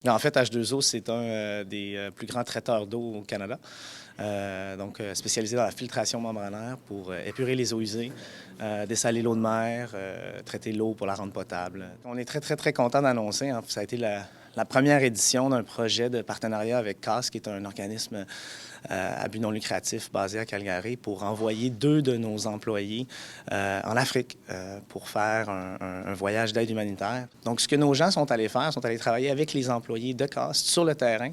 En fait, H2O, c'est un des plus grands traiteurs d'eau au Canada, spécialisé dans la filtration membranaire pour épurer les eaux usées, dessaler l'eau de mer, traiter l'eau pour la rendre potable. On est très, très, très content d'annoncer, hein, ça a été la première édition d'un projet de partenariat avec CAS, qui est un organisme à but non lucratif basé à Calgary, pour envoyer 2 de nos employés en Afrique pour faire un voyage d'aide humanitaire. Donc, ce que nos gens sont allés faire, sont allés travailler avec les employés de CAS sur le terrain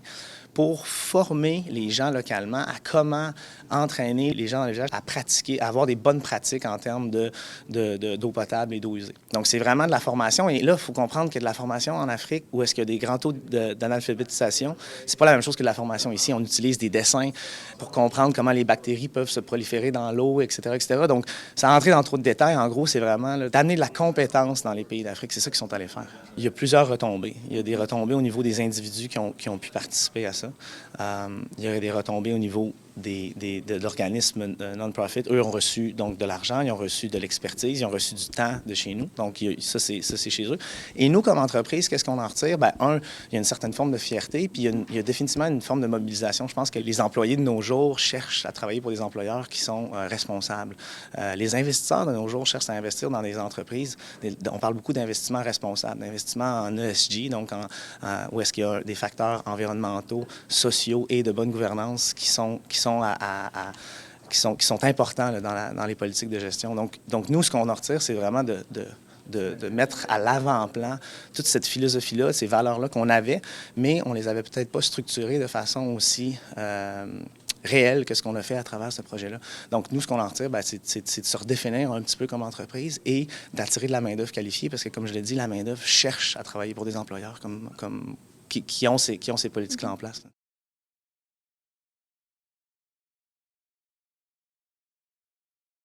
pour former les gens localement à comment entraîner les gens dans les villages à pratiquer, à avoir des bonnes pratiques en termes d'eau potable et d'eau usée. Donc, c'est vraiment de la formation. Et là, il faut comprendre que de la formation en Afrique, où est-ce qu'il y a des grands taux d'analphabétisation, c'est pas la même chose que de la formation ici. On utilise des dessins pour comprendre comment les bactéries peuvent se proliférer dans l'eau, etc., etc. Donc, sans rentrer dans trop de détails, en gros, c'est vraiment d'amener de la compétence dans les pays d'Afrique. C'est ça qu'ils sont allés faire. Il y a plusieurs retombées. Il y a des retombées au niveau des individus qui ont pu participer à ça. Il y a des retombées au niveau de l'organisme non-profit. Eux ont reçu donc de l'argent, ils ont reçu de l'expertise, ils ont reçu du temps de chez nous. Donc, ça, c'est chez eux. Et nous, comme entreprise, qu'est-ce qu'on en retire? Bien, il y a une certaine forme de fierté, puis il y a définitivement une forme de mobilisation. Je pense que les employés de nos jours cherchent à travailler pour des employeurs qui sont responsables. Les investisseurs de nos jours cherchent à investir dans des entreprises. On parle beaucoup d'investissement responsable, d'investissement en ESG, donc où est-ce qu'il y a des facteurs environnementaux, sociaux et de bonne gouvernance qui sont importants là, dans les politiques de gestion. Donc nous, ce qu'on en retire, c'est vraiment de mettre à l'avant-plan toute cette philosophie-là, ces valeurs-là qu'on avait, mais on les avait peut-être pas structurées de façon aussi réelle que ce qu'on a fait à travers ce projet-là. Donc, nous, ce qu'on en retire, c'est de se redéfinir un petit peu comme entreprise et d'attirer de la main-d'œuvre qualifiée, parce que, comme je l'ai dit, la main-d'œuvre cherche à travailler pour des employeurs qui ont ces politiques-là en place.